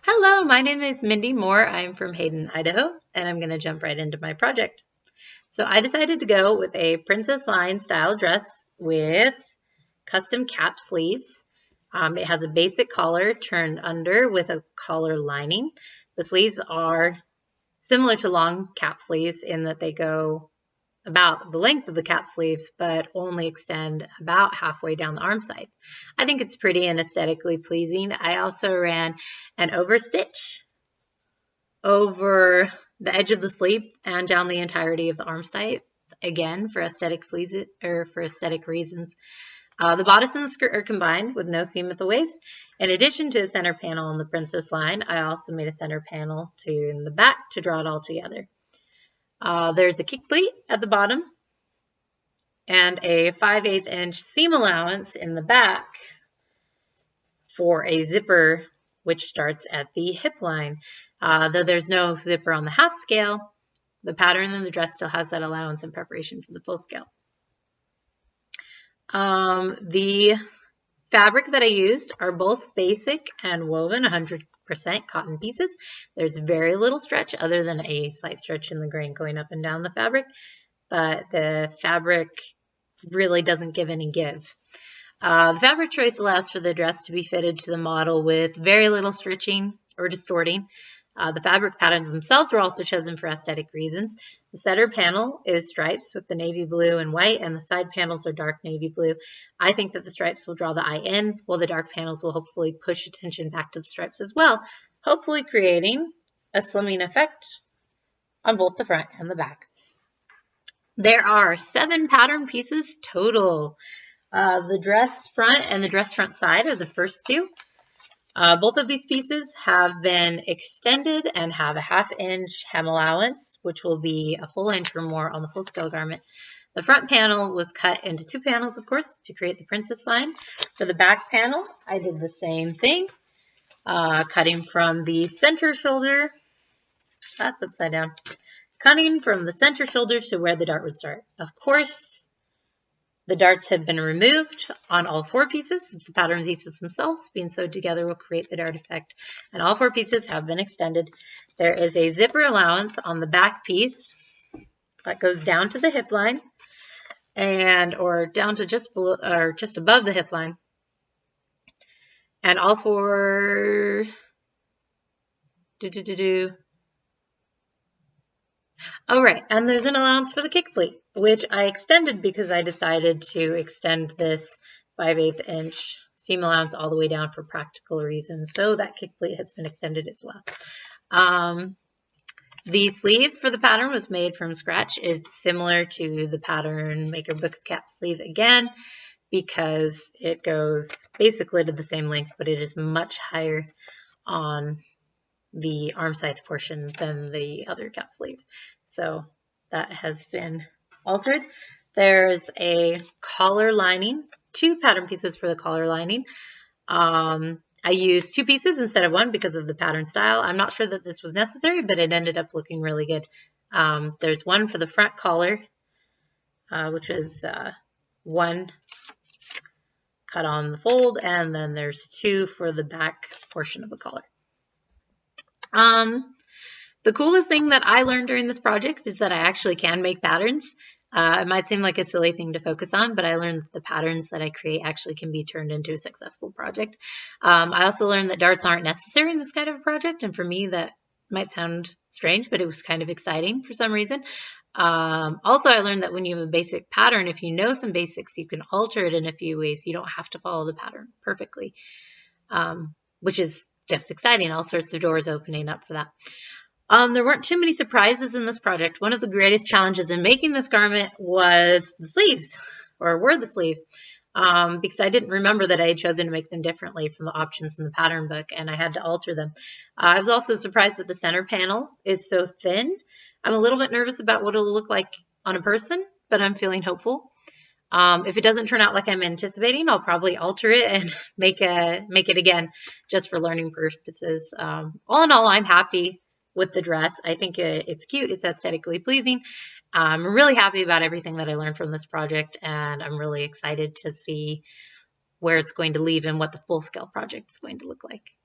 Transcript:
Hello, my name is Mindy Moore. I'm from Hayden, Idaho, and I'm going to jump right into my project. So I decided to go with a princess line style dress with custom cap sleeves. It has a basic collar turned under with a collar lining. The sleeves are similar to long cap sleeves in that they go about the length of the cap sleeves, but only extend about halfway down the arm side. I think it's pretty and aesthetically pleasing. I also ran an overstitch over the edge of the sleeve and down the entirety of the arm side, again for aesthetic reasons. The bodice and the skirt are combined with no seam at the waist. In addition to a center panel on the princess line, I also made a center panel in the back to draw it all together. There's a kick pleat at the bottom and a 5/8 inch seam allowance in the back for a zipper, which starts at the hip line. Though there's no zipper on the half scale, the pattern in the dress still has that allowance in preparation for the full scale. The fabric that I used are both basic and woven 100% cotton pieces. There's very little stretch other than a slight stretch in the grain going up and down the fabric, but the fabric really doesn't give any give. The fabric choice allows for the dress to be fitted to the model with very little stretching or distorting. The fabric patterns themselves were also chosen for aesthetic reasons. The center panel is stripes with the navy blue and white, and the side panels are dark navy blue. I think that the stripes will draw the eye in, while the dark panels will hopefully push attention back to the stripes as well, hopefully creating a slimming effect on both the front and the back. There are 7 pattern pieces total. The dress front and the dress front side are the first 2. Both of these pieces have been extended and have a 1/2 inch hem allowance, which will be a full inch or more on the full scale garment. The front panel was cut into 2 panels, of course, to create the princess line. For the back panel, I did the same thing, cutting from the center shoulder. That's upside down. Cutting from the center shoulder to where the dart would start. Of course, the darts have been removed on all 4 pieces. It's the pattern pieces themselves being sewed together will create the dart effect. And all 4 pieces have been extended. There is a zipper allowance on the back piece that goes down to the hip line or down to just below or just above the hip line. And all 4 Oh, right, and there's an allowance for the kick pleat, which I extended because I decided to extend this 5/8 inch seam allowance all the way down for practical reasons. So that kick pleat has been extended as well. The sleeve for the pattern was made from scratch. It's similar to the pattern Maker Book Cap sleeve again, because it goes basically to the same length, but it is much higher on the arm side portion than the other cap sleeves. So that has been altered. There's a collar lining, 2 pattern pieces for the collar lining. I used 2 pieces instead of 1 because of the pattern style. I'm not sure that this was necessary, but it ended up looking really good. There's 1 for the front collar, which is 1 cut on the fold, and then there's 2 for the back portion of the collar. The coolest thing that I learned during this project is that I actually can make patterns. It might seem like a silly thing to focus on, but I learned that the patterns that I create actually can be turned into a successful project. I also learned that darts aren't necessary in this kind of a project, and for me that might sound strange, but it was kind of exciting for some reason. Also, I learned that when you have a basic pattern, if you know some basics, you can alter it in a few ways. You don't have to follow the pattern perfectly, which is just exciting. All sorts of doors opening up for that. There weren't too many surprises in this project. One of the greatest challenges in making this garment was the sleeves, were the sleeves, because I didn't remember that I had chosen to make them differently from the options in the pattern book, and I had to alter them. I was also surprised that the center panel is so thin. I'm a little bit nervous about what it'll look like on a person, but I'm feeling hopeful. If it doesn't turn out like I'm anticipating, I'll probably alter it and make it again just for learning purposes. All in all, I'm happy with the dress. I think it's cute. It's aesthetically pleasing. I'm really happy about everything that I learned from this project, and I'm really excited to see where it's going to leave and what the full-scale project is going to look like.